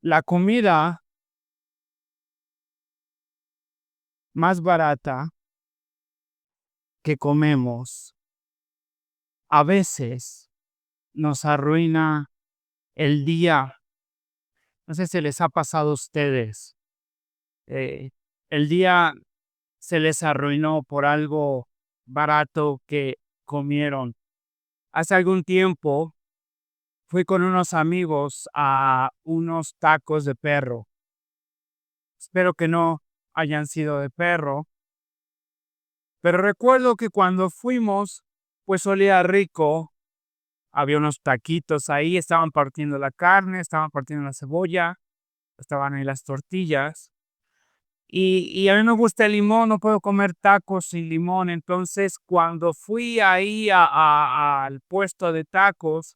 La comida más barata que comemos a veces nos arruina el día. No sé si les ha pasado a ustedes. eh, el día se les arruinó por algo barato que comieron. Hace algún tiempo fui con unos amigos a unos tacos de perro. Espero que no hayan sido de perro, pero recuerdo que cuando fuimos, pues olía rico. Había unos taquitos ahí, estaban partiendo la carne, estaban partiendo la cebolla, estaban ahí las tortillas. Y a mí me gusta el limón, no puedo comer tacos sin limón. Entonces, cuando fui ahí al puesto de tacos,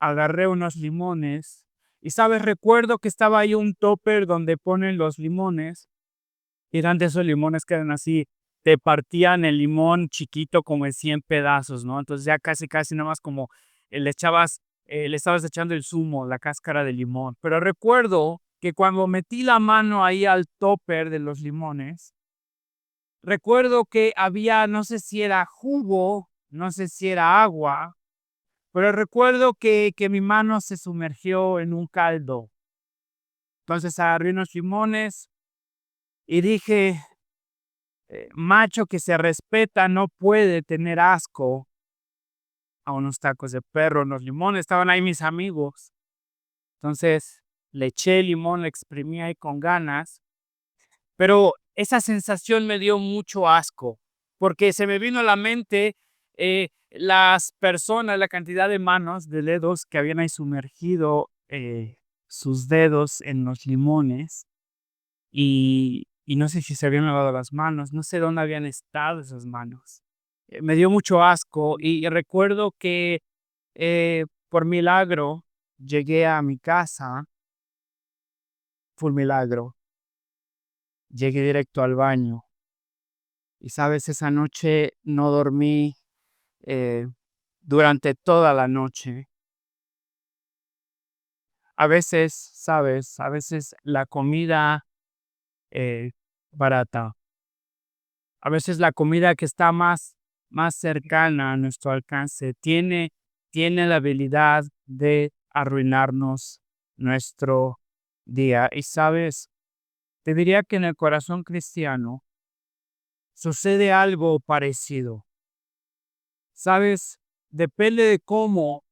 agarré unos limones. Y sabes, recuerdo que estaba ahí un topper donde ponen los limones. Y eran de esos limones que eran así, te partían el limón chiquito como en 100 pedazos, ¿no? Entonces ya casi, casi nada más como le estabas echando el zumo, la cáscara de limón. Pero recuerdo que cuando metí la mano ahí al topper de los limones, recuerdo que había, no sé si era jugo, no sé si era agua, pero recuerdo que mi mano se sumergió en un caldo. Entonces agarré unos limones y dije, macho que se respeta no puede tener asco a unos tacos de perro, unos limones. Estaban ahí mis amigos. Entonces le eché limón, le exprimí ahí con ganas, pero esa sensación me dio mucho asco, porque se me vino a la mente las personas, la cantidad de manos, de dedos que habían ahí sumergido sus dedos en los limones y no sé si se habían lavado las manos, no sé dónde habían estado esas manos. Me dio mucho asco y recuerdo que por milagro llegué a mi casa, fue un milagro, llegué directo al baño y sabes, esa noche no dormí eh, durante toda la noche. A veces, sabes, a veces la comida eh, barata, a veces la comida que está más cercana a nuestro alcance tiene la habilidad de arruinarnos nuestro día. Y sabes, te diría que en el corazón cristiano sucede algo parecido. Sabes, depende de cómo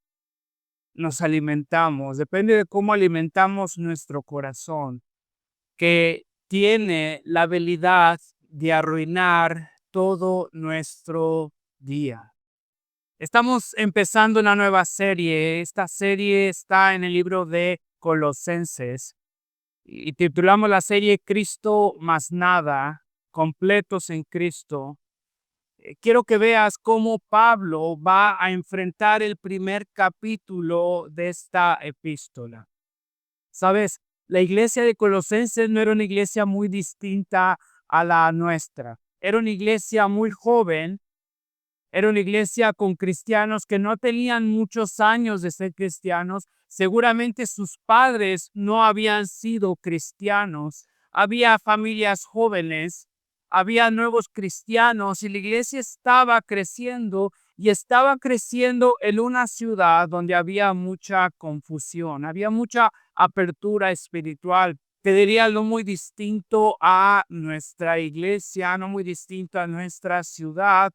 nos alimentamos, depende de cómo alimentamos nuestro corazón, que tiene la habilidad de arruinar todo nuestro día. Estamos empezando una nueva serie. Esta serie está en el libro de Colosenses y titulamos la serie Cristo más nada, completos en Cristo. Quiero que veas cómo Pablo va a enfrentar el primer capítulo de esta epístola. Sabes, la iglesia de Colosenses no era una iglesia muy distinta a la nuestra. Era una iglesia muy joven. Era una iglesia con cristianos que no tenían muchos años de ser cristianos. Seguramente sus padres no habían sido cristianos. Había familias jóvenes, había nuevos cristianos y la iglesia estaba creciendo y estaba creciendo en una ciudad donde había mucha confusión, había mucha apertura espiritual. Te diría no muy distinto a nuestra iglesia, no muy distinto a nuestra ciudad.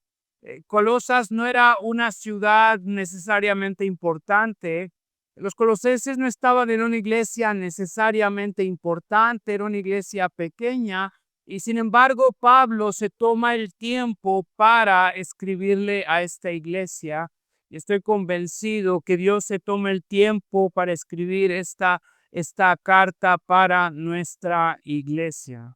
Colosas no era una ciudad necesariamente importante. Los colosenses no estaban en una iglesia necesariamente importante, era una iglesia pequeña y sin embargo Pablo se toma el tiempo para escribirle a esta iglesia y estoy convencido que Dios se toma el tiempo para escribir esta carta para nuestra iglesia.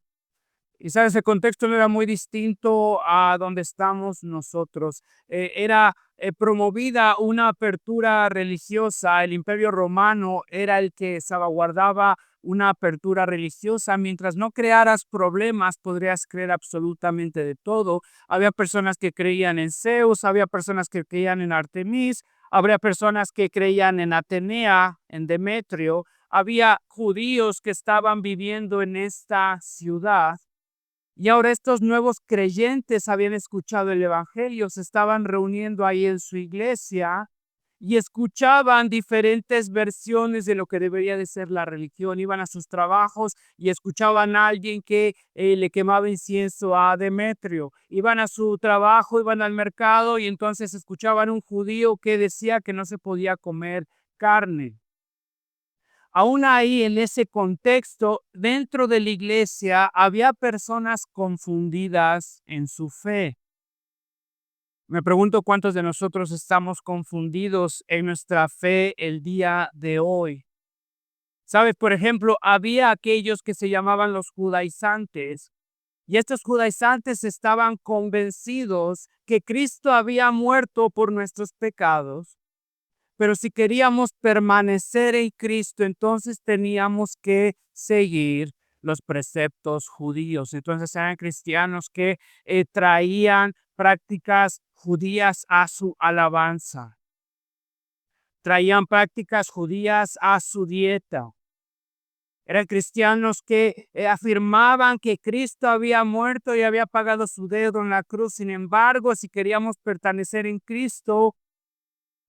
Y sabes, el contexto no era muy distinto a donde estamos nosotros. Era promovida una apertura religiosa. El Imperio Romano era el que salvaguardaba una apertura religiosa. Mientras no crearas problemas, podrías creer absolutamente de todo. Había personas que creían en Zeus, había personas que creían en Artemis, habría personas que creían en Atenea, en Demetrio. había judíos que estaban viviendo en esta ciudad. Y ahora estos nuevos creyentes habían escuchado el evangelio, se estaban reuniendo ahí en su iglesia y escuchaban diferentes versiones de lo que debería de ser la religión. Iban a sus trabajos y escuchaban a alguien que le quemaba incienso a Demetrio. Iban a su trabajo, iban al mercado y entonces escuchaban un judío que decía que no se podía comer carne. Aún ahí, en ese contexto, dentro de la iglesia, había personas confundidas en su fe. Me pregunto cuántos de nosotros estamos confundidos en nuestra fe el día de hoy. ¿Sabes? Por ejemplo, había aquellos que se llamaban los judaizantes, y estos judaizantes estaban convencidos que Cristo había muerto por nuestros pecados. Pero si queríamos permanecer en Cristo, entonces teníamos que seguir los preceptos judíos. Entonces eran cristianos que traían prácticas judías a su alabanza. Traían prácticas judías a su dieta. Eran cristianos que afirmaban que Cristo había muerto y había pagado su deuda en la cruz. Sin embargo, si queríamos permanecer en Cristo,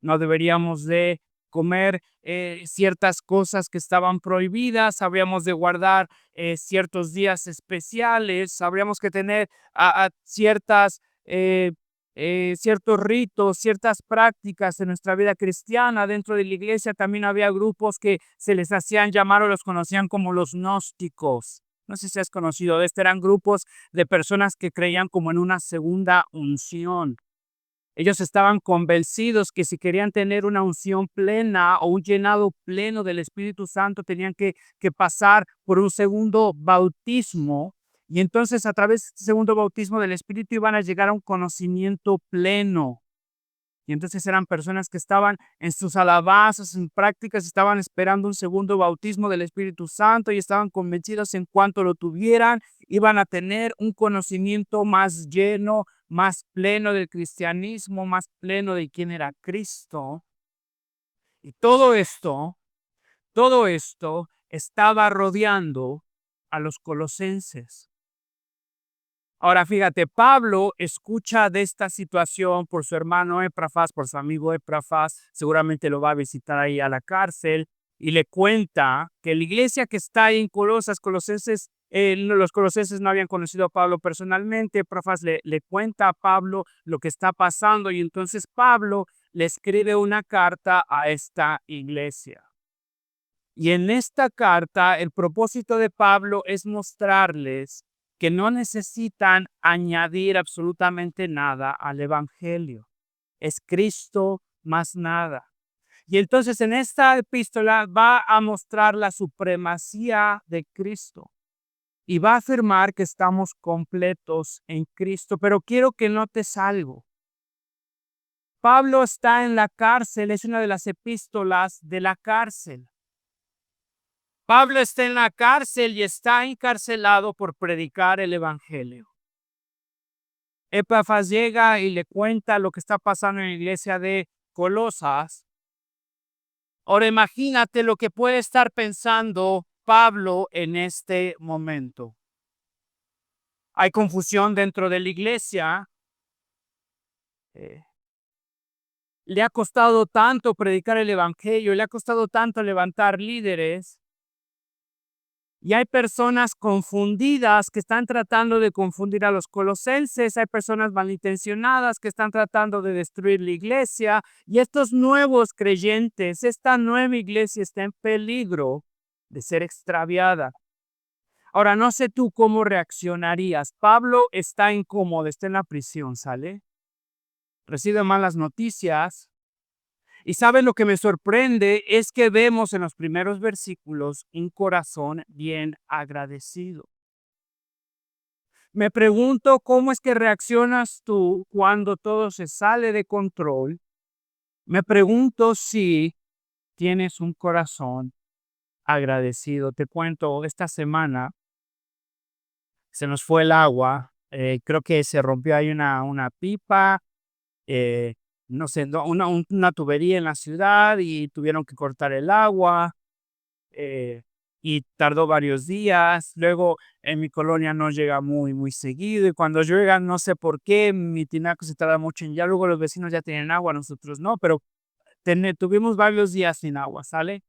no deberíamos de comer ciertas cosas que estaban prohibidas, habríamos de guardar ciertos días especiales, habríamos que tener ciertos ritos, ciertas prácticas en nuestra vida cristiana. Dentro de la iglesia también había grupos que se les hacían llamar o los conocían como los gnósticos. No sé si has conocido de esto, eran grupos de personas que creían como en una segunda unción. Ellos estaban convencidos que si querían tener una unción plena o un llenado pleno del Espíritu Santo, tenían que pasar por un segundo bautismo. Y entonces a través de este segundo bautismo del Espíritu iban a llegar a un conocimiento pleno. Y entonces eran personas que estaban en sus alabanzas, en prácticas, estaban esperando un segundo bautismo del Espíritu Santo y estaban convencidos en cuanto lo tuvieran, iban a tener un conocimiento más lleno, más pleno del cristianismo, más pleno de quién era Cristo. Y todo esto estaba rodeando a los colosenses. Ahora fíjate, Pablo escucha de esta situación por su hermano Epafras, por su amigo Epafras, seguramente lo va a visitar ahí a la cárcel, y le cuenta que la iglesia que está ahí en Colosenses, los colosenses no habían conocido a Pablo personalmente. Epafras le cuenta a Pablo lo que está pasando, y entonces Pablo le escribe una carta a esta iglesia. Y en esta carta, el propósito de Pablo es mostrarles que no necesitan añadir absolutamente nada al evangelio. Es Cristo más nada. Y entonces en esta epístola va a mostrar la supremacía de Cristo y va a afirmar que estamos completos en Cristo. Pero quiero que notes algo. Pablo está en la cárcel, es una de las epístolas de la cárcel. Pablo está en la cárcel y está encarcelado por predicar el evangelio. Epafras llega y le cuenta lo que está pasando en la iglesia de Colosas. Ahora imagínate lo que puede estar pensando Pablo en este momento. Hay confusión dentro de la iglesia. Le ha costado tanto predicar el evangelio, le ha costado tanto levantar líderes. Y hay personas confundidas que están tratando de confundir a los colosenses, hay personas malintencionadas que están tratando de destruir la iglesia, y estos nuevos creyentes, esta nueva iglesia está en peligro de ser extraviada. Ahora, no sé tú cómo reaccionarías. Pablo está incómodo, está en la prisión, ¿sale? Recibe malas noticias. Y ¿sabes lo que me sorprende? Es que vemos en los primeros versículos un corazón bien agradecido. Me pregunto cómo es que reaccionas tú cuando todo se sale de control. Me pregunto si tienes un corazón agradecido. Te cuento, esta semana se nos fue el agua. Creo que se rompió ahí una pipa. eh, no sé, una tubería en la ciudad y tuvieron que cortar el agua. y tardó varios días. Luego en mi colonia no llega muy seguido y cuando llega no sé por qué, mi tinaco se tarda mucho en llegar. Luego los vecinos ya tienen agua, nosotros no, pero tuvimos varios días sin agua, ¿sale?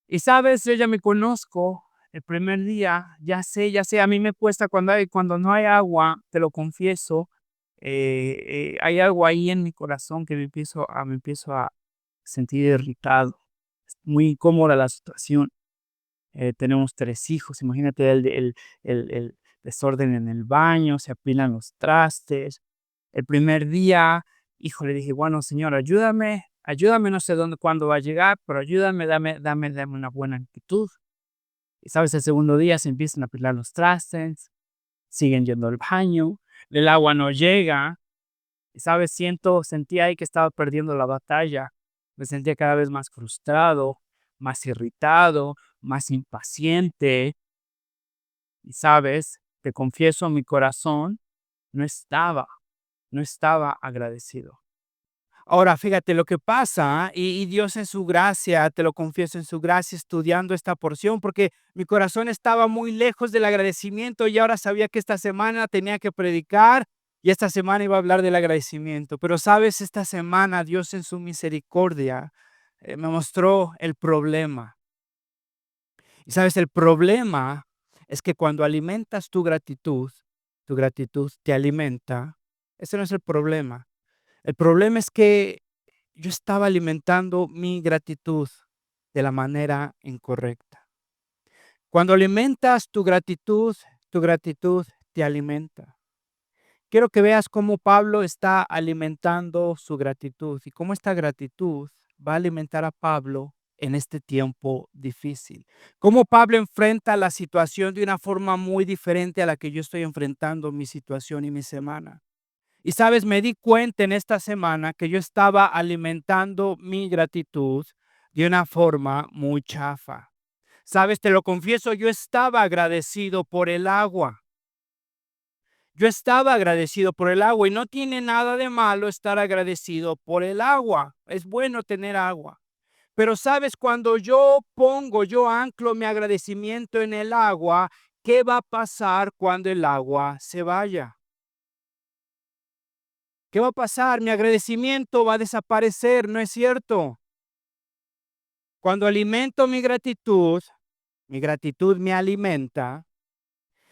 Y sabes, yo ya me conozco. El primer día, ya sé, a mí me cuesta cuando no hay agua, te lo confieso, hay algo ahí en mi corazón que me empiezo a sentir irritado. Es muy incómoda la situación. Tenemos 3 hijos, imagínate el desorden en el baño, se apilan los trastes. El primer día, híjole, dije: "Bueno, Señor, ayúdame, no sé cuándo va a llegar, pero ayúdame, dame una buena actitud". Y, ¿sabes? El segundo día se empiezan a apilar los trastes, siguen yendo al baño, el agua no llega, y, ¿sabes? Sentía ahí que estaba perdiendo la batalla. Me sentía cada vez más frustrado, más irritado, más impaciente. Y, ¿sabes? Te confieso, mi corazón no estaba no estaba agradecido. Ahora, fíjate lo que pasa, y Dios en su gracia, te lo confieso, en su gracia, estudiando esta porción, porque mi corazón estaba muy lejos del agradecimiento y ahora sabía que esta semana tenía que predicar y esta semana iba a hablar del agradecimiento. Pero, ¿sabes? Esta semana Dios en su misericordia me mostró el problema. Y, ¿sabes? El problema es que cuando alimentas tu gratitud te alimenta. Ese no es el problema. El problema es que yo estaba alimentando mi gratitud de la manera incorrecta. Cuando alimentas tu gratitud te alimenta. Quiero que veas cómo Pablo está alimentando su gratitud y cómo esta gratitud va a alimentar a Pablo en este tiempo difícil. Cómo Pablo enfrenta la situación de una forma muy diferente a la que yo estoy enfrentando mi situación y mi semana. Y sabes, me di cuenta en esta semana que yo estaba alimentando mi gratitud de una forma muy chafa. Sabes, te lo confieso, yo estaba agradecido por el agua. Yo estaba agradecido por el agua y no tiene nada de malo estar agradecido por el agua. Es bueno tener agua. Pero sabes, cuando yo anclo mi agradecimiento en el agua, ¿qué va a pasar cuando el agua se vaya? ¿Qué va a pasar? Mi agradecimiento va a desaparecer, ¿no es cierto? Cuando alimento mi gratitud me alimenta.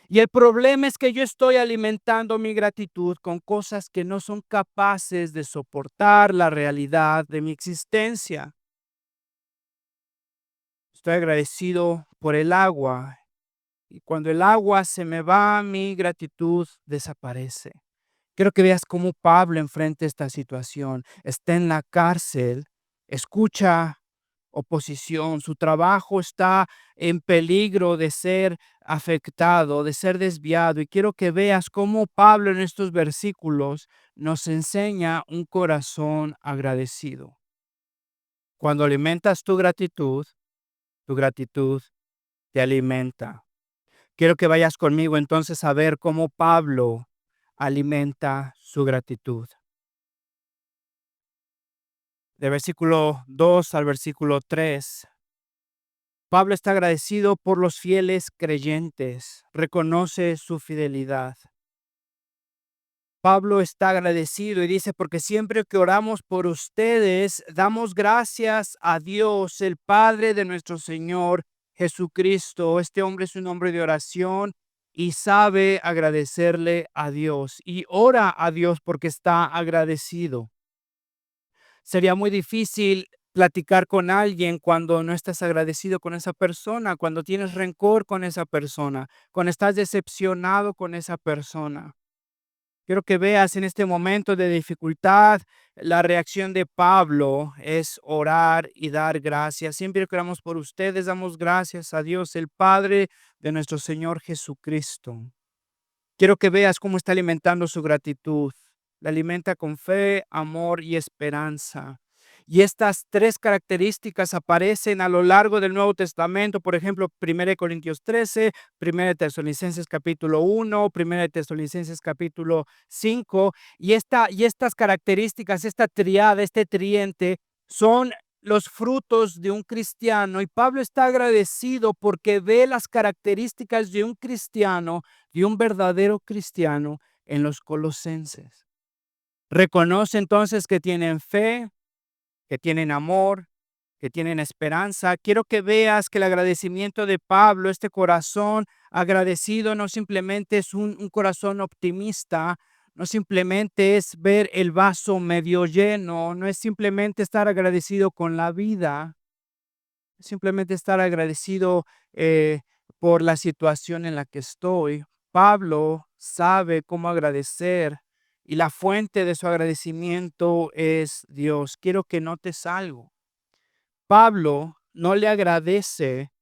Y el problema es que yo estoy alimentando mi gratitud con cosas que no son capaces de soportar la realidad de mi existencia. Estoy agradecido por el agua y cuando el agua se me va, mi gratitud desaparece. Quiero que veas cómo Pablo enfrenta esta situación. Está en la cárcel, escucha oposición, su trabajo está en peligro de ser afectado, de ser desviado. Y quiero que veas cómo Pablo en estos versículos nos enseña un corazón agradecido. Cuando alimentas tu gratitud te alimenta. Quiero que vayas conmigo entonces a ver cómo Pablo alimenta su gratitud. De versículo 2 al versículo 3, Pablo está agradecido por los fieles creyentes, reconoce su fidelidad. Pablo está agradecido y dice, porque siempre que oramos por ustedes, damos gracias a Dios, el Padre de nuestro Señor Jesucristo. Este hombre es un hombre de oración y sabe agradecerle a Dios y ora a Dios porque está agradecido. Sería muy difícil platicar con alguien cuando no estás agradecido con esa persona, cuando tienes rencor con esa persona, cuando estás decepcionado con esa persona. Quiero que veas en este momento de dificultad, la reacción de Pablo es orar y dar gracias. Siempre que oramos por ustedes, damos gracias a Dios, el Padre de nuestro Señor Jesucristo. Quiero que veas cómo está alimentando su gratitud. La alimenta con fe, amor y esperanza. Y estas 3 características aparecen a lo largo del Nuevo Testamento, por ejemplo, 1 Corintios 13, 1 Tesalonicenses capítulo 1, 1 Tesalonicenses capítulo 5, y estas características, esta triada, este triente, son los frutos de un cristiano y Pablo está agradecido porque ve las características de un cristiano, de un verdadero cristiano en los colosenses. Reconoce entonces que tienen fe, que tienen amor, que tienen esperanza. Quiero que veas que el agradecimiento de Pablo, este corazón agradecido, no simplemente es un corazón optimista, no simplemente es ver el vaso medio lleno, no es simplemente estar agradecido con la vida, es simplemente estar agradecido por la situación en la que estoy. Pablo sabe cómo agradecer y la fuente de su agradecimiento es Dios. Quiero que notes algo. Pablo no le agradece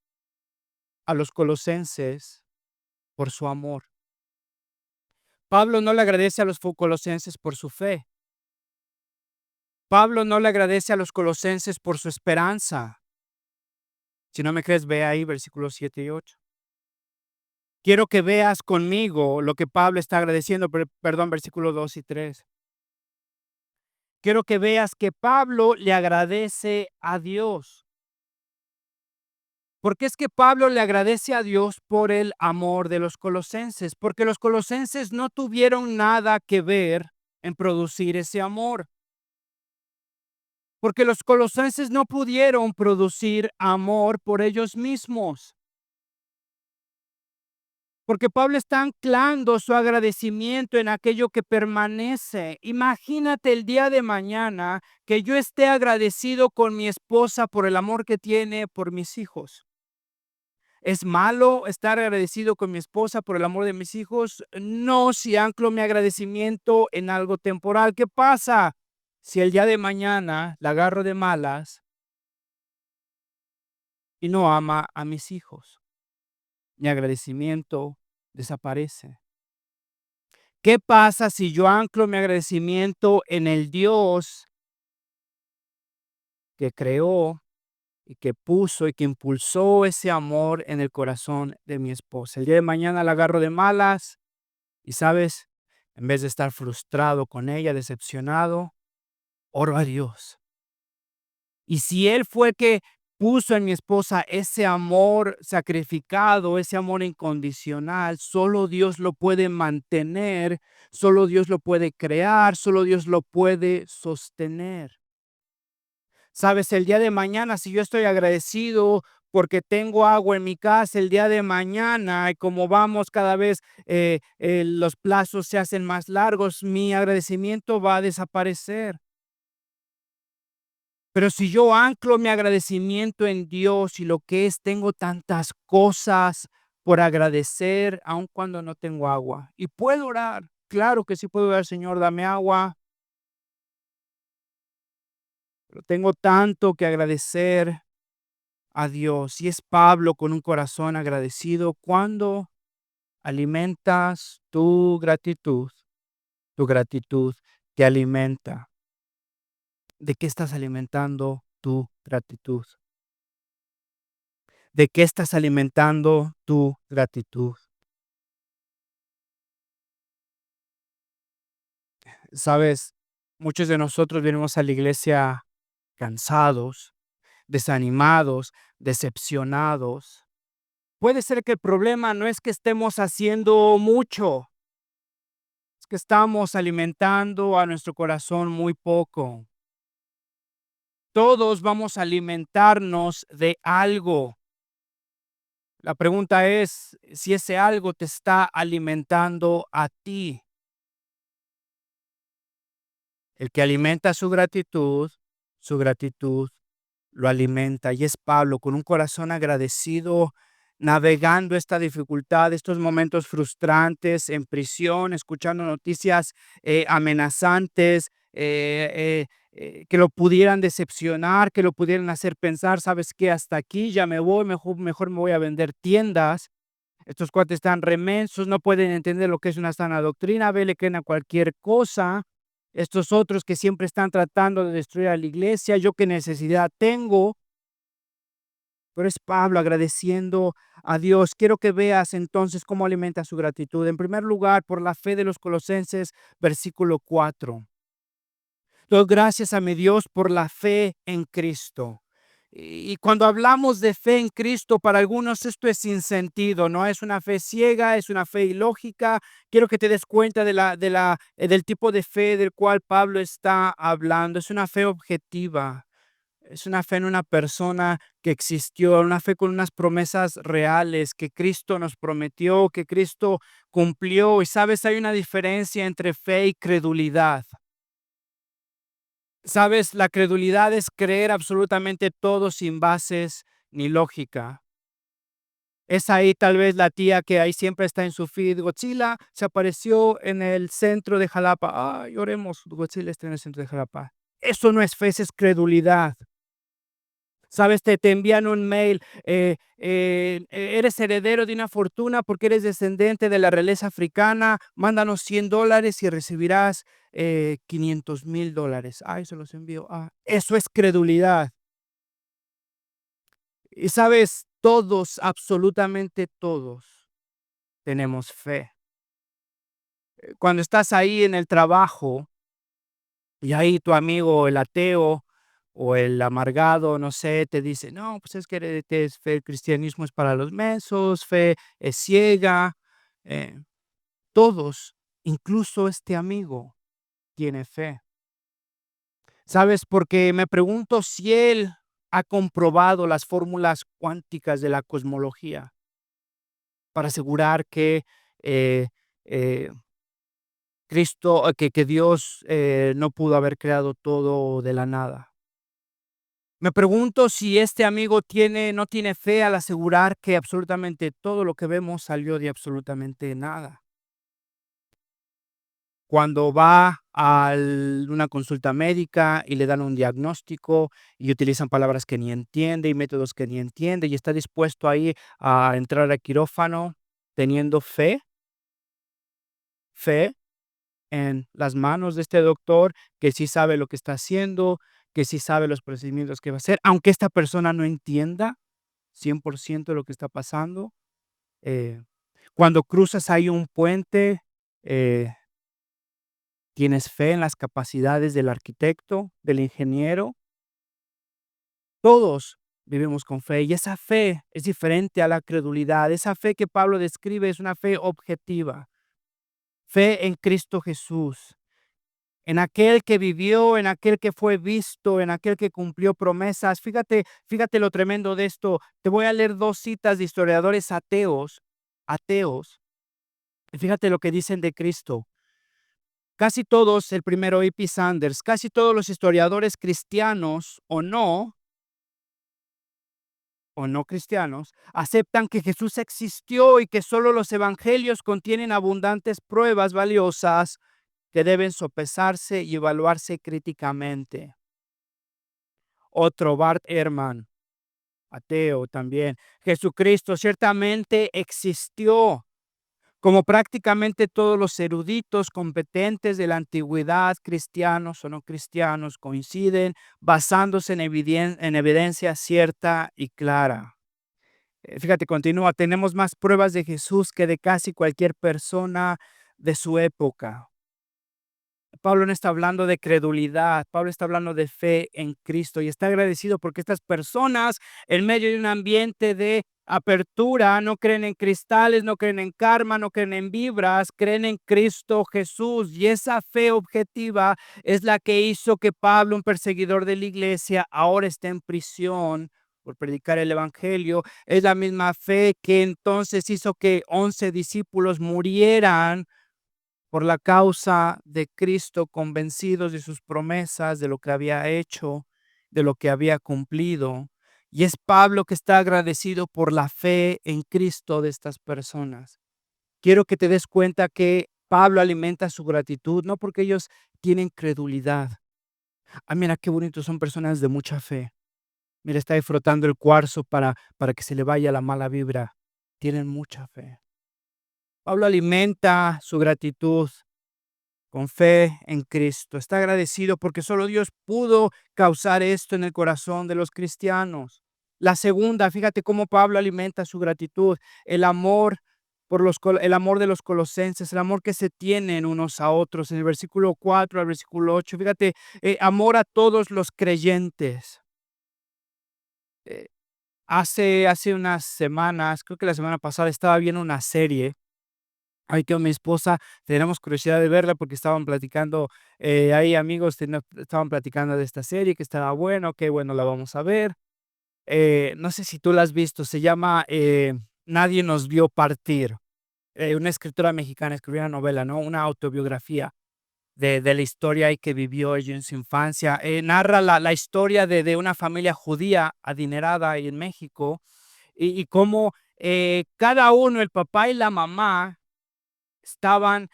a los colosenses por su amor. Pablo no le agradece a los colosenses por su fe. Pablo no le agradece a los colosenses por su esperanza. Si no me crees, ve ahí versículos 7 y 8. Quiero que veas conmigo lo que Pablo está agradeciendo, perdón, versículos 2 y 3. Quiero que veas que Pablo le agradece a Dios. Porque es que Pablo le agradece a Dios por el amor de los colosenses, porque los colosenses no tuvieron nada que ver en producir ese amor, porque los colosenses no pudieron producir amor por ellos mismos, porque Pablo está anclando su agradecimiento en aquello que permanece. Imagínate el día de mañana que yo esté agradecido con mi esposa por el amor que tiene por mis hijos. ¿Es malo estar agradecido con mi esposa por el amor de mis hijos? No, si anclo mi agradecimiento en algo temporal. ¿Qué pasa si el día de mañana la agarro de malas y no ama a mis hijos? Mi agradecimiento desaparece. ¿Qué pasa si yo anclo mi agradecimiento en el Dios que creó y que puso y que impulsó ese amor en el corazón de mi esposa? El día de mañana la agarro de malas. Y sabes, en vez de estar frustrado con ella, decepcionado, oro a Dios. Y si Él fue que puso en mi esposa ese amor sacrificado, ese amor incondicional, solo Dios lo puede mantener, solo Dios lo puede crear, solo Dios lo puede sostener. Sabes, el día de mañana, si yo estoy agradecido porque tengo agua en mi casa, el día de mañana, y como vamos cada vez, los plazos se hacen más largos, mi agradecimiento va a desaparecer. Pero si yo anclo mi agradecimiento en Dios y lo que es, tengo tantas cosas por agradecer, aun cuando no tengo agua. Y puedo orar, claro que sí puedo orar, Señor, dame agua, pero tengo tanto que agradecer a Dios. Y es Pablo con un corazón agradecido cuando alimentas tu gratitud te alimenta. ¿De qué estás alimentando tu gratitud? ¿De qué estás alimentando tu gratitud? Sabes, muchos de nosotros venimos a la iglesia cansados, desanimados, decepcionados. Puede ser que el problema no es que estemos haciendo mucho, es que estamos alimentando a nuestro corazón muy poco. Todos vamos a alimentarnos de algo. La pregunta es si ese algo te está alimentando a ti. El que alimenta su gratitud lo alimenta. Y es Pablo con un corazón agradecido, navegando esta dificultad, estos momentos frustrantes en prisión, escuchando noticias amenazantes, que lo pudieran decepcionar, que lo pudieran hacer pensar, ¿sabes qué? Hasta aquí ya me voy, mejor me voy a vender tiendas. Estos cuates están remensos, no pueden entender lo que es una sana doctrina, le creen a cualquier cosa. Estos otros que siempre están tratando de destruir a la iglesia, yo qué necesidad tengo. Pero es Pablo agradeciendo a Dios. Quiero que veas entonces cómo alimenta su gratitud. En primer lugar, por la fe de los colosenses, versículo 4. Doy gracias a mi Dios por la fe en Cristo. Y cuando hablamos de fe en Cristo, para algunos esto es sin sentido, ¿no? Es una fe ciega, es una fe ilógica. Quiero que te des cuenta del tipo de fe del cual Pablo está hablando. Es una fe objetiva. Es una fe en una persona que existió, una fe con unas promesas reales que Cristo nos prometió, que Cristo cumplió. Y sabes, hay una diferencia entre fe y credulidad. Sabes, la credulidad es creer absolutamente todo sin bases ni lógica. Es ahí tal vez la tía que ahí siempre está en su feed. Godzilla se apareció en el centro de Jalapa. Ay, oremos, Godzilla está en el centro de Jalapa. Eso no es fe, eso es credulidad. Sabes, te envían un mail, eres heredero de una fortuna porque eres descendiente de la realeza africana, mándanos $100 y recibirás $500,000. Ay, se los envío. Eso es credulidad. Y sabes, todos, absolutamente todos, tenemos fe. Cuando estás ahí en el trabajo y ahí tu amigo, el ateo o el amargado, no sé, te dice: "No, pues es que es fe, el cristianismo es para los mensos, fe es ciega". Eh, Todos, incluso este amigo, tiene fe. ¿Sabes? Porque me pregunto si él ha comprobado las fórmulas cuánticas de la cosmología para asegurar que, eh eh, que Dios, no pudo haber creado todo de la nada. Me pregunto si este amigo no tiene fe al asegurar que absolutamente todo lo que vemos salió de absolutamente nada. Cuando va a una consulta médica y le dan un diagnóstico y utilizan palabras que ni entiende y métodos que ni entiende y está dispuesto ahí a entrar al quirófano teniendo fe en las manos de este doctor que sí sabe lo que está haciendo, que sí sabe los procedimientos que va a hacer, aunque esta persona no entienda 100% lo que está pasando. Eh, Cuando cruzas ahí un puente, eh, tienes fe en las capacidades del arquitecto, del ingeniero. Todos vivimos con fe y esa fe es diferente a la credulidad. Esa fe que Pablo describe es una fe objetiva, fe en Cristo Jesús, en aquel que vivió, en aquel que fue visto, en aquel que cumplió promesas. Fíjate lo tremendo de esto. Te voy a leer 2 citas de historiadores ateos, y fíjate lo que dicen de Cristo. Casi todos, el primero E.P. Sanders, casi todos los historiadores cristianos o no cristianos, aceptan que Jesús existió y que solo los evangelios contienen abundantes pruebas valiosas que deben sopesarse y evaluarse críticamente. Otro, Bart Ehrman, ateo también. Jesucristo ciertamente existió, como prácticamente todos los eruditos competentes de la antigüedad, cristianos o no cristianos, coinciden basándose en evidencia cierta y clara. Fíjate, continúa, tenemos más pruebas de Jesús que de casi cualquier persona de su época. Pablo no está hablando de credulidad, Pablo está hablando de fe en Cristo y está agradecido porque estas personas, en medio de un ambiente de apertura, no creen en cristales, no creen en karma, no creen en vibras, creen en Cristo Jesús. Y esa fe objetiva es la que hizo que Pablo, un perseguidor de la iglesia, ahora esté en prisión por predicar el evangelio. Es la misma fe que entonces hizo que 11 discípulos murieran por la causa de Cristo, convencidos de sus promesas, de lo que había hecho, de lo que había cumplido. Y es Pablo que está agradecido por la fe en Cristo de estas personas. Quiero que te des cuenta que Pablo alimenta su gratitud, no porque ellos tienen credulidad. Mira qué bonito, son personas de mucha fe. Mira, está ahí frotando el cuarzo para que se le vaya la mala vibra. Tienen mucha fe. Pablo alimenta su gratitud con fe en Cristo. Está agradecido porque solo Dios pudo causar esto en el corazón de los cristianos. La segunda, fíjate cómo Pablo alimenta su gratitud, el amor el amor de los colosenses, el amor que se tienen unos a otros. En el versículo 4 al versículo 8, fíjate, amor a todos los creyentes. Eh, hace unas semanas, creo que la semana pasada, estaba viendo una serie. Ahí con mi esposa tenemos curiosidad de verla porque estaban platicando, ahí amigos estaban platicando de esta serie, que estaba bueno, qué bueno, la vamos a ver. No sé si tú la has visto, se llama Nadie nos vio partir. Una escritora mexicana escribió una novela, ¿no? Una autobiografía de la historia ahí que vivió ella en su infancia. Narra la historia de una familia judía adinerada ahí en México y cómo cada uno, el papá y la mamá, estaban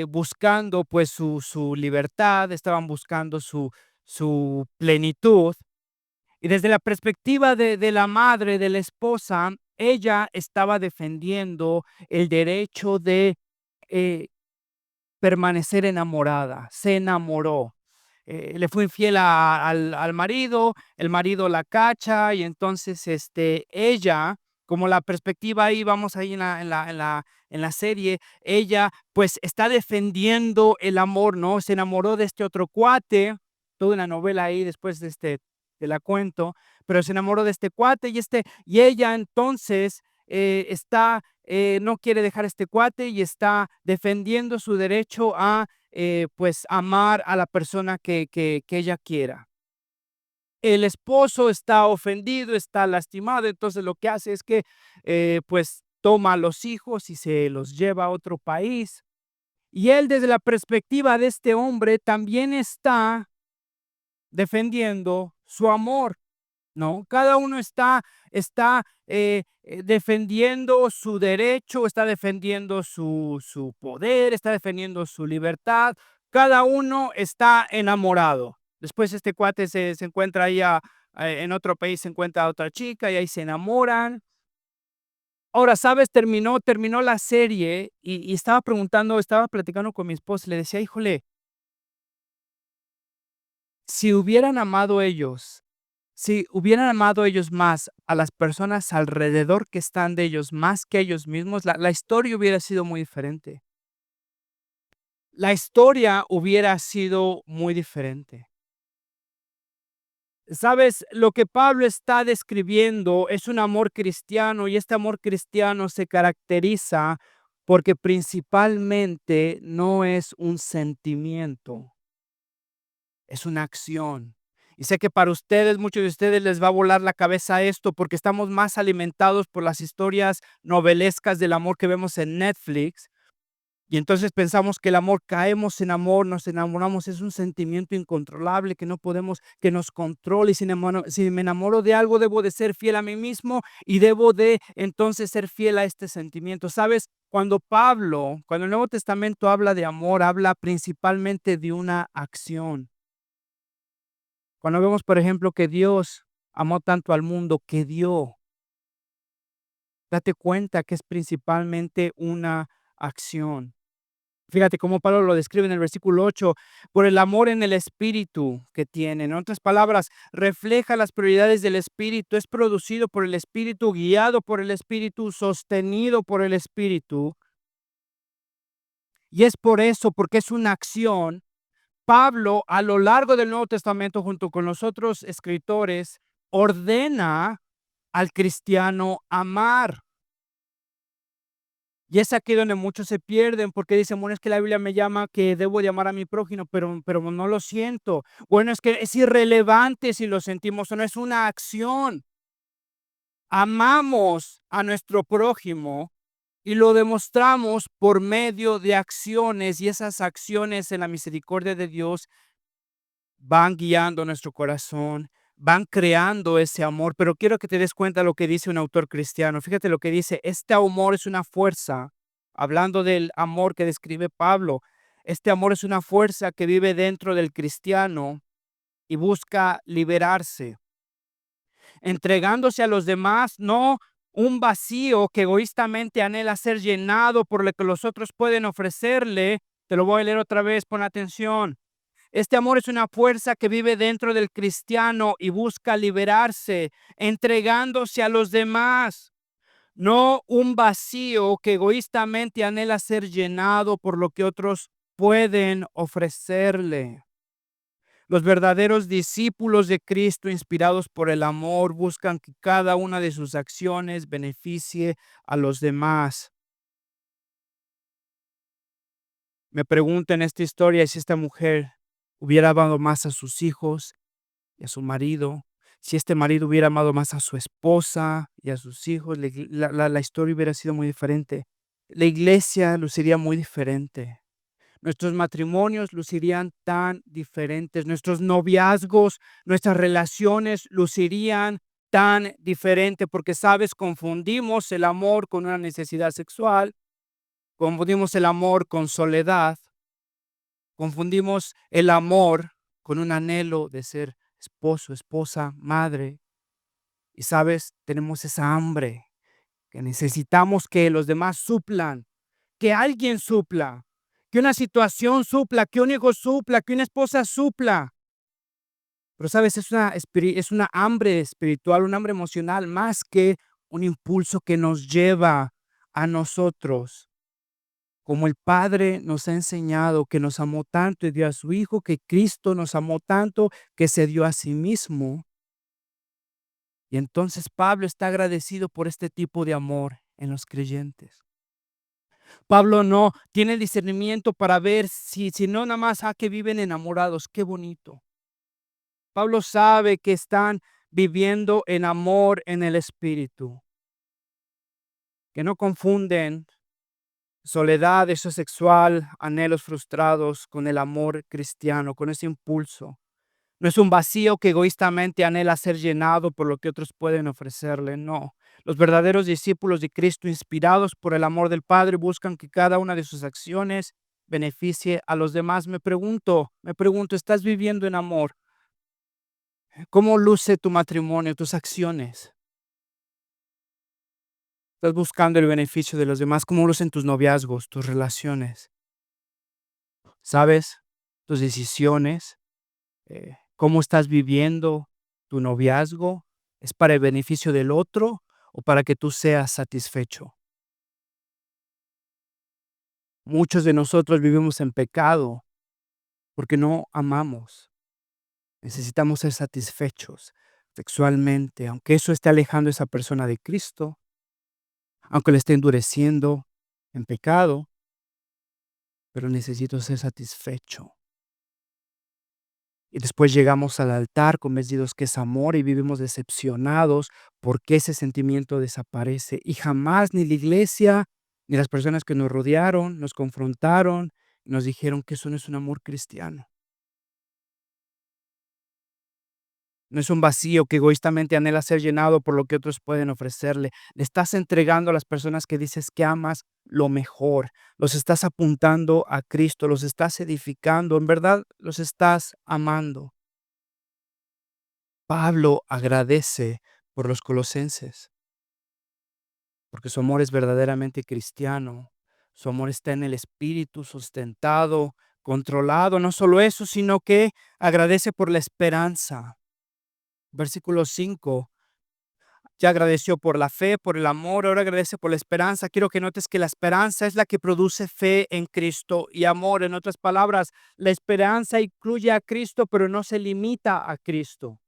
buscando pues su libertad, estaban buscando su plenitud. Y desde la perspectiva de la madre, de la esposa, ella estaba defendiendo el derecho de eh, permanecer enamorada, se enamoró. Le fue infiel al marido, el marido la cacha y entonces, ella, como la perspectiva ahí, vamos ahí en la serie, ella, pues, está defendiendo el amor, ¿no? Se enamoró de este otro cuate, toda una novela ahí, después te la cuento, pero se enamoró de este cuate y ella entonces, no quiere dejar este cuate y está defendiendo su derecho a, pues, amar a la persona que ella quiera. El esposo está ofendido, está lastimado, entonces lo que hace es que, pues, toma a los hijos y se los lleva a otro país. Y él, desde la perspectiva de este hombre, también está defendiendo su amor. ¿No? Cada uno está defendiendo su derecho, está defendiendo su poder, está defendiendo su libertad. Cada uno está enamorado. Después este cuate se encuentra ahí en otro país, se encuentra a otra chica y ahí se enamoran. Ahora, ¿sabes? Terminó la serie y estaba platicando con mi esposa, le decía: "Híjole, si hubieran amado ellos si hubieran amado ellos más a las personas alrededor que están de ellos, más que ellos mismos, la historia hubiera sido muy diferente. La historia hubiera sido muy diferente. ¿Sabes? Lo que Pablo está describiendo es un amor cristiano, y este amor cristiano se caracteriza porque principalmente no es un sentimiento. Es una acción. Y sé que para ustedes, muchos de ustedes les va a volar la cabeza esto, porque estamos más alimentados por las historias novelescas del amor que vemos en Netflix, y entonces pensamos que el amor, caemos en amor, nos enamoramos, es un sentimiento incontrolable que no podemos, que nos controla, y si me enamoro de algo, debo de ser fiel a mí mismo y debo de entonces ser fiel a este sentimiento. ¿Sabes? Cuando el Nuevo Testamento habla de amor, habla principalmente de una acción. Cuando vemos, por ejemplo, que Dios amó tanto al mundo que dio, date cuenta que es principalmente una acción. Fíjate cómo Pablo lo describe en el versículo 8, por el amor en el espíritu que tiene. En otras palabras, refleja las prioridades del espíritu, es producido por el espíritu, guiado por el espíritu, sostenido por el espíritu. Y es por eso, porque es una acción. Pablo, a lo largo del Nuevo Testamento, junto con los otros escritores, ordena al cristiano amar. Y es aquí donde muchos se pierden, porque dicen: "Bueno, es que la Biblia me llama que debo de amar a mi prójimo, pero no lo siento". Bueno, es que es irrelevante si lo sentimos o no, es una acción. Amamos a nuestro prójimo y lo demostramos por medio de acciones, y esas acciones en la misericordia de Dios van guiando nuestro corazón, van creando ese amor, pero quiero que te des cuenta lo que dice un autor cristiano. Fíjate lo que dice: este amor es una fuerza, hablando del amor que describe Pablo, este amor es una fuerza que vive dentro del cristiano y busca liberarse, entregándose a los demás, no un vacío que egoístamente anhela ser llenado por lo que los otros pueden ofrecerle. Te lo voy a leer otra vez, pon atención. Este amor es una fuerza que vive dentro del cristiano y busca liberarse, entregándose a los demás, no un vacío que egoístamente anhela ser llenado por lo que otros pueden ofrecerle. Los verdaderos discípulos de Cristo, inspirados por el amor, buscan que cada una de sus acciones beneficie a los demás. Me pregunto en esta historia si esta mujer hubiera amado más a sus hijos y a su marido, si este marido hubiera amado más a su esposa y a sus hijos, la historia hubiera sido muy diferente. La iglesia luciría muy diferente. Nuestros matrimonios lucirían tan diferentes, nuestros noviazgos, nuestras relaciones lucirían tan diferente, porque, ¿sabes? Confundimos el amor con una necesidad sexual, confundimos el amor con soledad, confundimos el amor con un anhelo de ser esposo, esposa, madre. Y, ¿sabes? Tenemos esa hambre que necesitamos que los demás suplan, que alguien supla, que una situación supla, que un hijo supla, que una esposa supla. Pero, ¿sabes? Es una hambre espiritual, un hambre emocional, más que un impulso que nos lleva a nosotros. Como el Padre nos ha enseñado que nos amó tanto y dio a su Hijo, que Cristo nos amó tanto que se dio a sí mismo. Y entonces Pablo está agradecido por este tipo de amor en los creyentes. Pablo no tiene el discernimiento para ver si no nada más, que viven enamorados, qué bonito. Pablo sabe que están viviendo en amor en el Espíritu, que no confunden soledad, deseo sexual, anhelos frustrados con el amor cristiano, con ese impulso. No es un vacío que egoístamente anhela ser llenado por lo que otros pueden ofrecerle, no. Los verdaderos discípulos de Cristo, inspirados por el amor del Padre, buscan que cada una de sus acciones beneficie a los demás. Me pregunto, ¿estás viviendo en amor? ¿Cómo luce tu matrimonio, tus acciones? ¿Estás buscando el beneficio de los demás? ¿Cómo lucen tus noviazgos, tus relaciones? ¿Sabes? Tus decisiones, cómo estás viviendo tu noviazgo, ¿es para el beneficio del otro o para que tú seas satisfecho? Muchos de nosotros vivimos en pecado porque no amamos. Necesitamos ser satisfechos sexualmente, aunque eso esté alejando a esa persona de Cristo, aunque le esté endureciendo en pecado, pero necesito ser satisfecho. Y después llegamos al altar convencidos que es amor y vivimos decepcionados porque ese sentimiento desaparece. Y jamás ni la iglesia ni las personas que nos rodearon nos confrontaron y nos dijeron que eso no es un amor cristiano. No es un vacío que egoístamente anhela ser llenado por lo que otros pueden ofrecerle. Le estás entregando a las personas que dices que amas lo mejor. Los estás apuntando a Cristo, los estás edificando. En verdad, los estás amando. Pablo agradece por los colosenses, porque su amor es verdaderamente cristiano. Su amor está en el Espíritu, sustentado, controlado. No solo eso, sino que agradece por la esperanza. Versículo 5. Ya agradeció por la fe, por el amor, ahora agradece por la esperanza. Quiero que notes que la esperanza es la que produce fe en Cristo y amor. En otras palabras, la esperanza incluye a Cristo, pero no se limita a Cristo.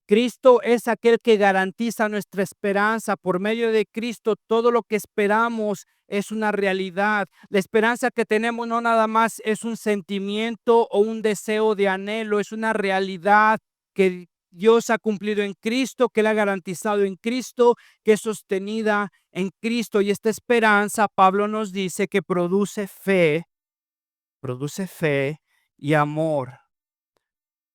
Cristo es aquel que garantiza nuestra esperanza. Por medio de Cristo, todo lo que esperamos es una realidad. La esperanza que tenemos no nada más es un sentimiento o un deseo de anhelo, es una realidad que Dios ha cumplido en Cristo, que Él ha garantizado en Cristo, que es sostenida en Cristo. Y esta esperanza, Pablo nos dice que produce fe y amor.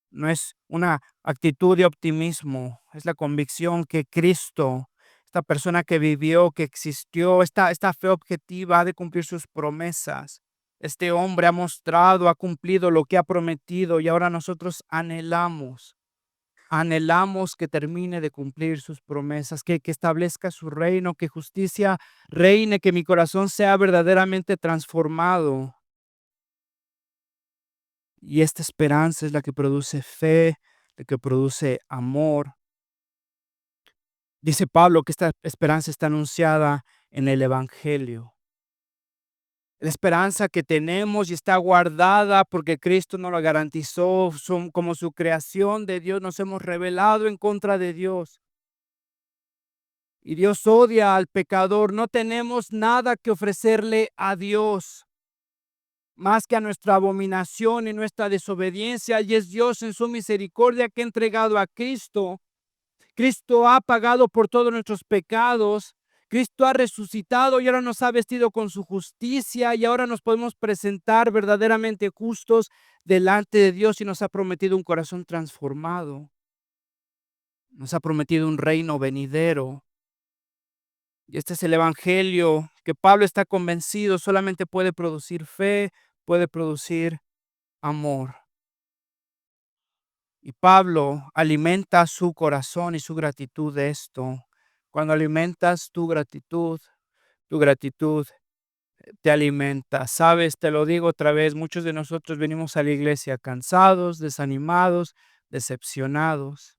No es una actitud de optimismo, es la convicción que Cristo, esta persona que vivió, que existió, esta fe objetiva ha de cumplir sus promesas. Este hombre ha mostrado, ha cumplido lo que ha prometido y ahora nosotros anhelamos que termine de cumplir sus promesas, que establezca su reino, que justicia reine, que mi corazón sea verdaderamente transformado. Y esta esperanza es la que produce fe, la que produce amor. Dice Pablo que esta esperanza está anunciada en el Evangelio. La esperanza que tenemos y está guardada porque Cristo nos la garantizó, son como su creación de Dios, nos hemos rebelado en contra de Dios. Y Dios odia al pecador, no tenemos nada que ofrecerle a Dios más que a nuestra abominación y nuestra desobediencia, y es Dios en su misericordia que ha entregado a Cristo. Cristo ha pagado por todos nuestros pecados. Cristo ha resucitado y ahora nos ha vestido con su justicia y ahora nos podemos presentar verdaderamente justos delante de Dios y nos ha prometido un corazón transformado. Nos ha prometido un reino venidero. Y este es el evangelio que Pablo está convencido solamente puede producir fe, puede producir amor. Y Pablo alimenta su corazón y su gratitud de esto. Cuando alimentas tu gratitud te alimenta. Sabes, te lo digo otra vez, muchos de nosotros venimos a la iglesia cansados, desanimados, decepcionados.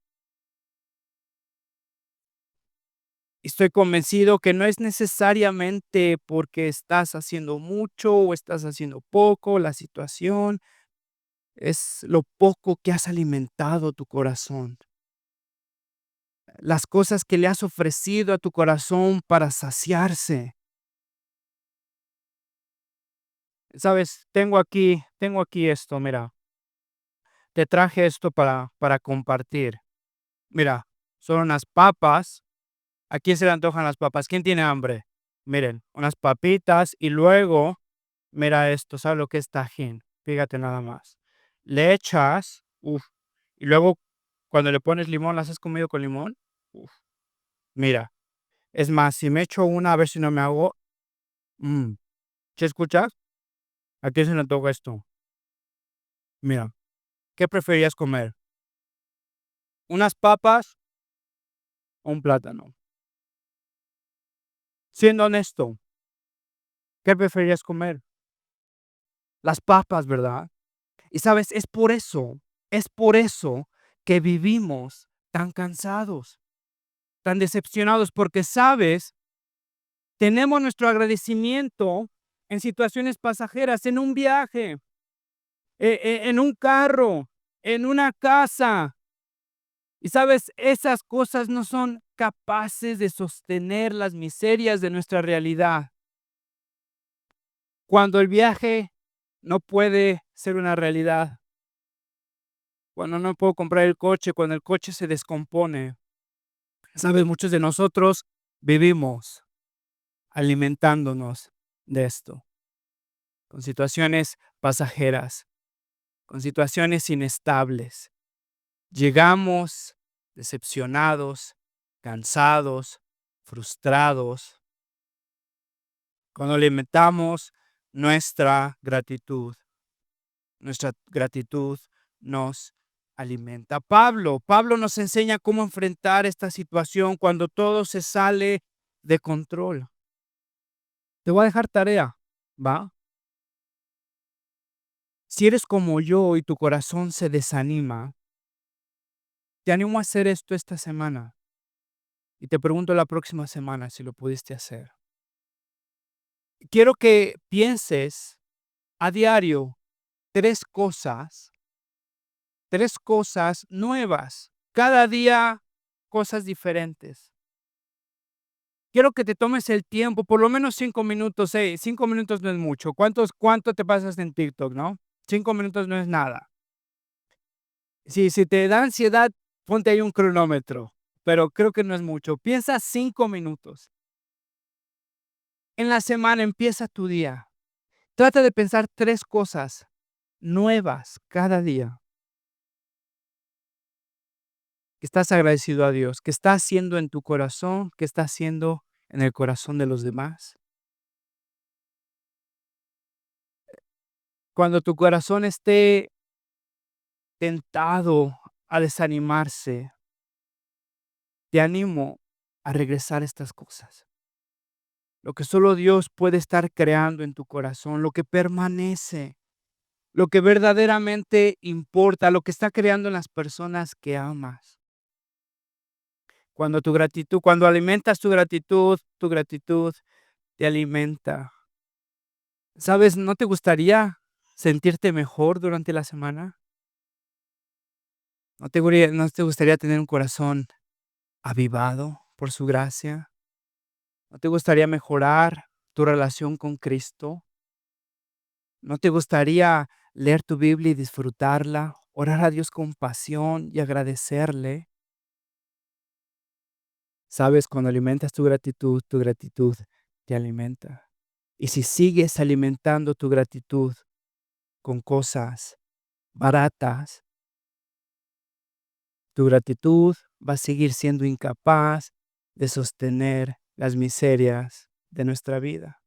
Y estoy convencido que no es necesariamente porque estás haciendo mucho o estás haciendo poco, la situación es lo poco que has alimentado tu corazón. Las cosas que le has ofrecido a tu corazón para saciarse. Sabes, tengo aquí esto, mira, te traje esto para compartir. Mira, son unas papas. ¿A quién se le antojan las papas? ¿Quién tiene hambre? Miren, unas papitas y luego, mira esto, ¿sabes lo que es tajín? Fíjate nada más. Le echas, y luego cuando le pones limón, ¿las has comido con limón? Uf, mira, es más, si me echo una, a ver si no me hago, mm, ¿sí escuchas? ¿A quién se le antoja esto? Mira, ¿qué preferías comer? ¿Unas papas o un plátano? Siendo honesto, ¿qué preferirías comer? Las papas, ¿verdad? Y sabes, es por eso que vivimos tan cansados, tan decepcionados, porque sabes, tenemos nuestro agradecimiento en situaciones pasajeras, en un viaje, en un carro, en una casa. Y sabes, esas cosas no son capaces de sostener las miserias de nuestra realidad. Cuando el viaje no puede ser una realidad, cuando no puedo comprar el coche, cuando el coche se descompone. Sabes, muchos de nosotros vivimos alimentándonos de esto, con situaciones pasajeras, con situaciones inestables. Llegamos decepcionados, cansados, frustrados, cuando alimentamos nuestra gratitud nos alimenta. Pablo nos enseña cómo enfrentar esta situación cuando todo se sale de control. Te voy a dejar tarea, ¿va? Si eres como yo y tu corazón se desanima, te animo a hacer esto esta semana y te pregunto la próxima semana si lo pudiste hacer. Quiero que pienses a diario tres cosas, tres cosas nuevas, cada día cosas diferentes. Quiero que te tomes el tiempo, por lo menos 5 minutos, 5 minutos no es mucho. ¿Cuánto te pasas en TikTok, no? 5 minutos no es nada. Si te da ansiedad, ponte ahí un cronómetro, pero creo que no es mucho. Piensa 5 minutos. En la semana empieza tu día. Trata de pensar 3 cosas nuevas cada día que estás agradecido a Dios, que está haciendo en tu corazón, que está haciendo en el corazón de los demás. Cuando tu corazón esté tentado a desanimarse, te animo a regresar a estas cosas. Lo que solo Dios puede estar creando en tu corazón, lo que permanece, lo que verdaderamente importa, lo que está creando en las personas que amas. Cuando alimentas tu gratitud te alimenta. ¿Sabes? ¿No te gustaría sentirte mejor durante la semana? ¿No te gustaría tener un corazón avivado por su gracia? ¿No te gustaría mejorar tu relación con Cristo? ¿No te gustaría leer tu Biblia y disfrutarla, orar a Dios con pasión y agradecerle? Sabes, cuando alimentas tu gratitud te alimenta. Y si sigues alimentando tu gratitud con cosas baratas, tu gratitud va a seguir siendo incapaz de sostener las miserias de nuestra vida.